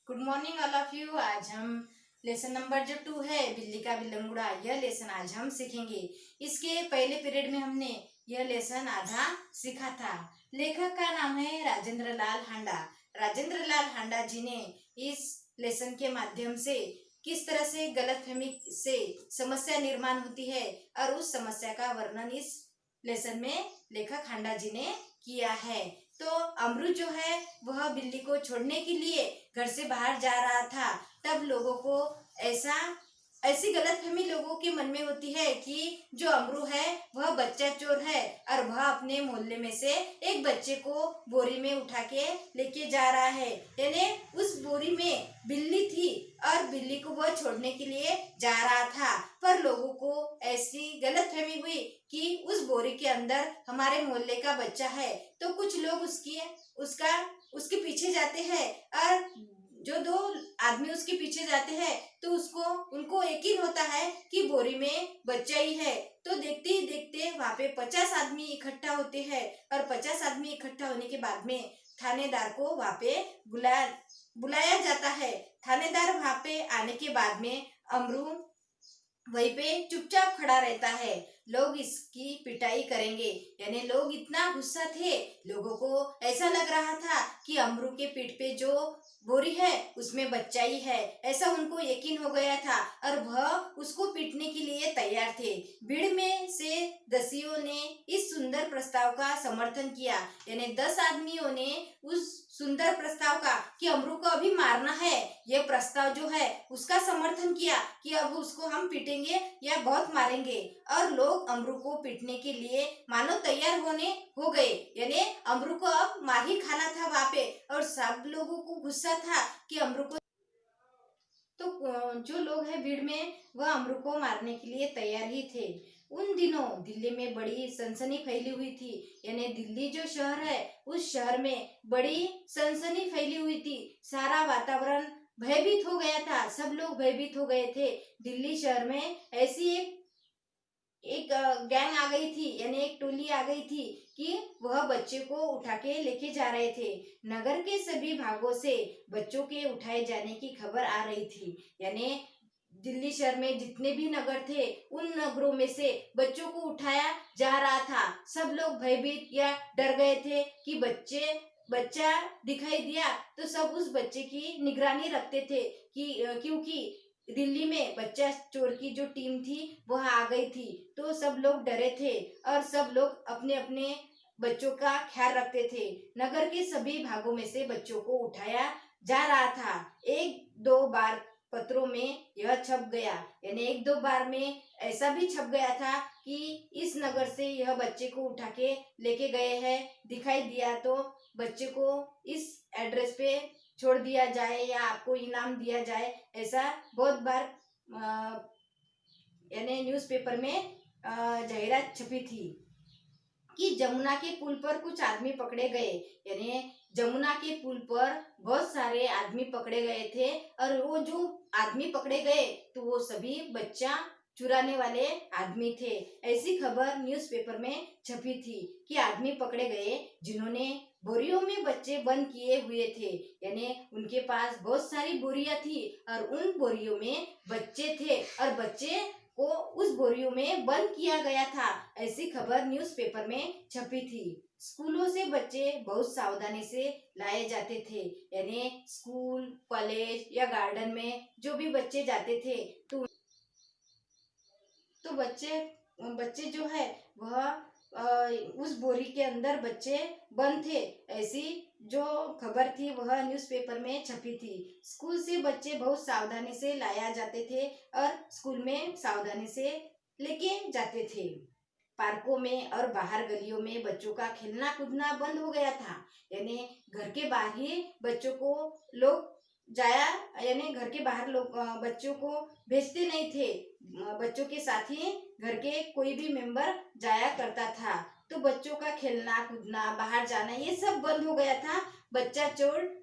Good morning all of you. आज हम lesson number जो 2 है बिल्ली का बिलंगुड़ा, यह लेसन आज हम सीखेंगे। इसके पहले पीरियड में हमने यह लेसन आधा सीखा था। लेखक का नाम है राजेंद्र लाल हांडा। राजेंद्र लाल हांडा जी ने इस लेसन के माध्यम से किस तरह से गलतफहमी से समस्या निर्माण होती है और उस समस्या का वर्णन इस लेसन में लेखक हांडा जी ने किया है। तो अमरू जो है वह बिल्ली को छोड़ने के लिए घर से बाहर जा रहा था। तब लोगों को ऐसी गलतफहमी लोगों के मन में होती है कि जो अमरू है वह बच्चा चोर है और वह अपने मोहल्ले में से एक बच्चे को बोरी में उठा के लेके जा रहा है। यानी उस बोरी में बिल्ली थी और बिल्ली को वह छोड़ने के लिए जा रहा था। पर लोगों को ऐसी गलतफहमी हुई कि उस बोरी के अंदर हमारे मोहल्ले का बच्चा है। तो कुछ लोग उसके पीछे जाते हैं और जो दो आदमी उसके पीछे जाते हैं तो उनको यकीन होता है कि बोरी में बच्चा ही है। तो देखते ही देखते वहाँ पे 50 आदमी इकट्ठा होते हैं और 50 आदमी इकट्ठा होने के बाद में थानेदार को वहाँ पे बुलाया जाता है। थानेदार वहाँ पे आने के बाद में अमरू वहीं पे चुपचाप खड़ा रहता है। लोग इसकी पिटाई करेंगे, यानी लोग इतना गुस्सा थे, लोगों को ऐसा लग रहा था कि अमरू के पीठ पे जो बोरी है उसमें बच्चा ही है, ऐसा उनको यकीन हो गया था और वह उसको पीटने के लिए तैयार थे। भीड़ में से दसियों ने इस सुंदर प्रस्ताव का समर्थन किया, यानी 10 आदमियों ने उस सुंदर प्रस्ताव का कि अमरू को अभी मारना है, यह प्रस्ताव जो है उसका समर्थन किया कि अब उसको हम पीटेंगे या बहुत मारेंगे। और लोग अमरू को पीटने के लिए मानो तैयार हो गए, यानी अमरू को अब मार ही खाना था वहाँ पे। और सब लोगों को गुस्सा था कि अमरू को, तो जो लोग हैं भीड़ में वह अमरू को मारने के लिए तैयार ही थे। उन दिनों दिल्ली में बड़ी सनसनी फैली हुई थी, यानी दिल्ली जो शहर है उस शहर में बड़ी सनसनी फैली हुई थी। सारा वातावरण भयभीत हो गया था, सब लोग भयभीत हो गए थे। दिल्ली शहर में ऐसी एक गैंग आ गई थी, यानी एक टोली आ गई थी कि वह बच्चे को उठा के लेके जा रहे थे। नगर के सभी भागों से बच्चों के उठाए जाने की खबर आ रही थी, यानी दिल्ली शहर में जितने भी नगर थे उन नगरों में से बच्चों को उठाया जा रहा था। सब लोग भयभीत या डर गए थे कि बच्चा दिखाई दिया तो सब उस बच्चे की निगरानी रखते थे कि क्योंकि दिल्ली में बच्चा चोर की जो टीम थी वह आ गई थी। तो सब लोग डरे थे और सब लोग अपने अपने बच्चों का ख्याल रखते थे। नगर के सभी भागों में से बच्चों को उठाया जा रहा था। एक दो बार पत्रों में यह छप गया, यानी एक दो बार में ऐसा भी छप गया था कि इस नगर से यह बच्चे को उठा के लेके गए हैं, दिखाई दिया तो बच्चे को इस एड्रेस पे छोड़ दिया जाए या आपको इनाम दिया जाए। ऐसा बहुत बार यानी न्यूज़पेपर में जाहिरात छपी थी कि जमुना के पुल पर कुछ आदमी पकड़े गए, यानी जमुना के पुल पर बहुत सारे आदमी पकड़े गए थे और वो जो आदमी पकड़े गए तो वो सभी बच्चा चुराने वाले आदमी थे। ऐसी खबर न्यूज़पेपर में छपी थी कि आदमी पकड़े गए जिन्होंने बोरियों में बच्चे बंद किए हुए थे, यानी उनके पास बहुत सारी बोरियां थी और उन बोरियों में बच्चे थे और बच्चे को उस बोरियों में बंद किया गया था। ऐसी खबर न्यूज़पेपर में छपी थी। स्कूलों से बच्चे बहुत सावधानी से लाए जाते थे, यानी स्कूल कॉलेज या गार्डन में जो भी बच्चे जाते थे तो बच्चे जो है वह उस बोरी के अंदर बच्चे बंद थे। ऐसी जो खबर थी वह न्यूज़पेपर में छपी थी। स्कूल से बच्चे बहुत सावधानी से लाया जाते थे और स्कूल में सावधानी से लेके जाते थे। पार्कों में और बाहर गलियों में बच्चों का खेलना कूदना बंद हो गया था, यानी घर के बाहर ही बच्चों को लोग जाया, यानी घर के बाहर लोग बच्चों को भेजते नहीं थे। बच्चों के साथ ही घर के कोई भी मेंबर जाया करता था। तो बच्चों का खेलना कूदना बाहर जाना ये सब बंद हो गया था। बच्चा चोर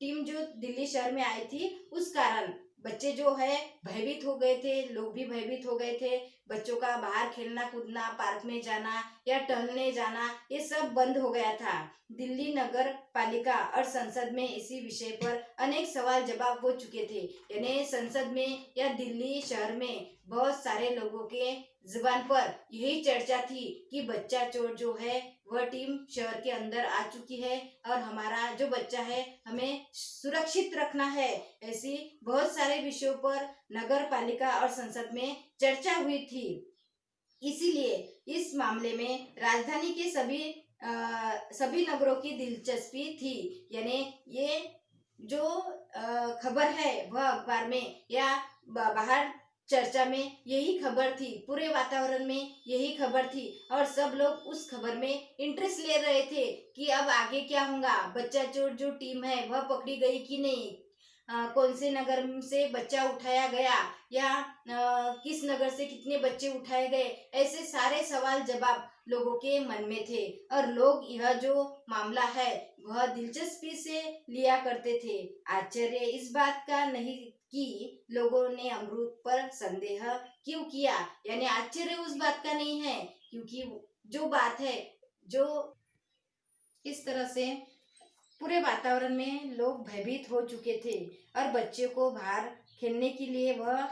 टीम जो दिल्ली शहर में आई थी उस कारण बच्चे जो है भयभीत हो गए थे, लोग भी भयभीत हो गए थे। बच्चों का बाहर खेलना कूदना, पार्क में जाना या टहलने जाना, ये सब बंद हो गया था। दिल्ली नगर पालिका और संसद में इसी विषय पर अनेक सवाल जवाब हो चुके थे। यानी संसद में या दिल्ली शहर में बहुत सारे लोगों के जुबान पर यही चर्चा थी कि बच्चा चोर जो है वह टीम शहर के अंदर आ चुकी है और हमारा जो बच्चा है हमें सुरक्षित रखना है। ऐसी बहुत सारे विषयों पर नगर पालिका और संसद में चर्चा हुई थी। इसीलिए इस मामले में राजधानी के सभी नगरों की दिलचस्पी थी। यानी ये जो खबर है वह अखबार में या बाहर चर्चा में यही खबर थी, पूरे वातावरण में यही खबर थी और सब लोग उस खबर में इंटरेस्ट ले रहे थे कि अब आगे क्या होगा, बच्चा चोर जो टीम है वह पकड़ी गई कि नहीं, कौन से नगर से बच्चा उठाया गया या किस नगर से कितने बच्चे उठाए गए, ऐसे सारे सवाल जवाब लोगों के मन में थे और लोग यह जो मामला है वह दिलचस्पी से लिया करते थे। आश्चर्य इस बात का नहीं कि लोगों ने अमरूद पर संदेह क्यों किया, यानी आश्चर्य उस बात का नहीं है क्योंकि जो बात है जो इस तरह से पूरे वातावरण में लोग भयभीत हो चुके थे और बच्चे को बाहर खेलने के लिए वह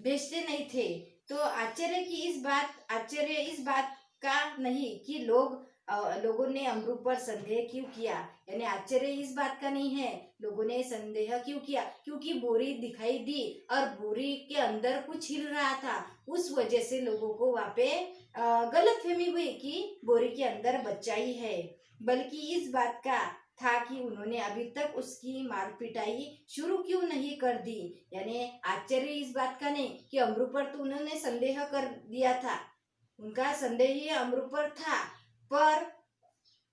भेजते नहीं थे। तो आश्चर्य इस बात का नहीं कि लोगों ने अमरूद पर संदेह क्यों किया, यानी आश्चर्य इस बात का नहीं है लोगों ने संदेह क्यों किया क्योंकि बोरी दिखाई दी और बोरी के अंदर कुछ हिल रहा था। उस वजह से लोगों को वहाँ पे गलतफहमी हुई कि बोरी के अंदर बच्चा ही है, बल्कि इस बात का था कि उन्होंने अभी तक उसकी मार पिटाई शुरू क्यों नहीं कर दी। यानी आश्चर्य इस बात का नहीं कि अमरूद पर तो उन्होंने संदेह कर दिया था, उनका संदेह ही अमरूद पर था, पर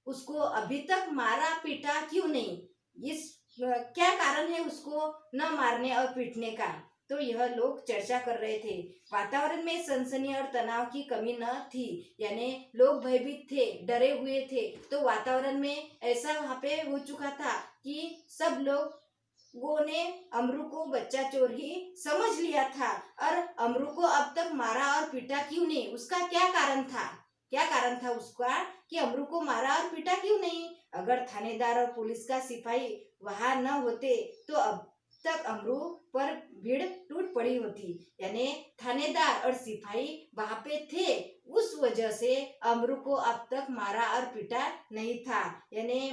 उसको अभी तक मारा पीटा क्यों नहीं, इस क्या कारण है उसको न मारने और पीटने का। तो यह लोग चर्चा कर रहे थे। वातावरण में सनसनी और तनाव की कमी न थी, यानी लोग भयभीत थे, डरे हुए थे। तो वातावरण में ऐसा वहाँ पे हो चुका था कि सब लोगों ने अमरू को बच्चा चोर ही समझ लिया था और अमरू को अब तक मारा और पीटा क्यों नहीं, उसका क्या कारण था, क्या कारण था उसका कि अमरू को मारा और पीटा क्यों नहीं। अगर थानेदार और पुलिस का सिपाही वहां न होते तो अब तक अमरू पर भीड़ टूट पड़ी होती, यानी थानेदार और सिपाही वहां पे थे, उस वजह से अमरू को अब तक मारा और पीटा नहीं था। यानी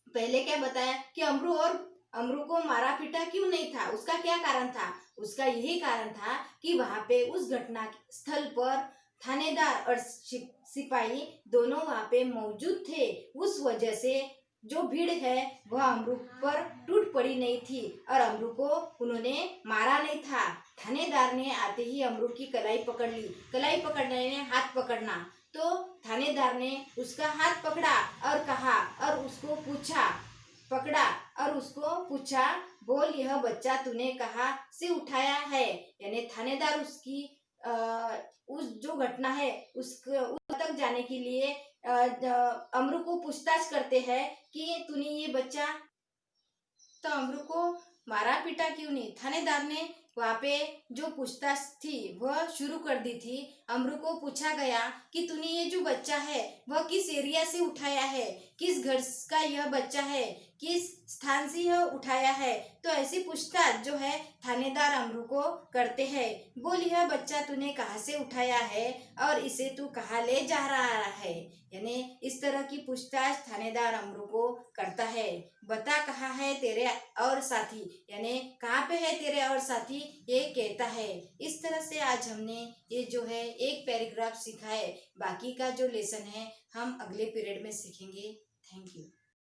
पहले क्या बताया कि अमरू को मारा पीटा क्यों नहीं था, उसका क्या कारण था, उसका यही कारण था कि वहां पे उस घटना स्थल पर थानेदार और सिपाही दोनों वहां पे मौजूद थे। उस वजह से जो भीड़ है वह अमरू पर टूट पड़ी नहीं थी और अमरू को उन्होंने मारा नहीं था। थानेदार ने आते ही अमरू की कलाई पकड़ ली, कलाई पकड़ने ने हाथ पकड़ना, तो थानेदार ने उसका हाथ पकड़ा और कहा और उसको पूछा, पकड़ा और उसको पूछा, बोल यह बच्चा तूने कहाँ से उठाया है। यानी थानेदार उसकी उस जो घटना है उस तक जाने के लिए अमरू को पूछताछ करते हैं कि तूने ये बच्चा, तो अमरू को मारा पीटा क्यों नहीं। थानेदार ने वहाँ पे जो पूछताछ थी वह शुरू कर दी थी। अमरू को पूछा गया कि तूने ये जो बच्चा है वह किस एरिया से उठाया है, किस घर का यह बच्चा है, किस स्थान से यह उठाया है। तो ऐसी पूछताछ जो है थानेदार अमरू को करते हैं, बोल यह बच्चा तूने कहाँ से उठाया है और इसे तू कहाँ ले जा रहा है। यानी इस तरह की पूछताछ थानेदार अमरू को करता है, बता कहाँ है तेरे और साथी, यानी कहाँ पे है तेरे और साथी, ये कहता है। इस तरह से आज हमने ये जो है एक पैराग्राफ सीखा है, बाकी का जो लेसन है हम अगले पीरियड में सीखेंगे। Thank you.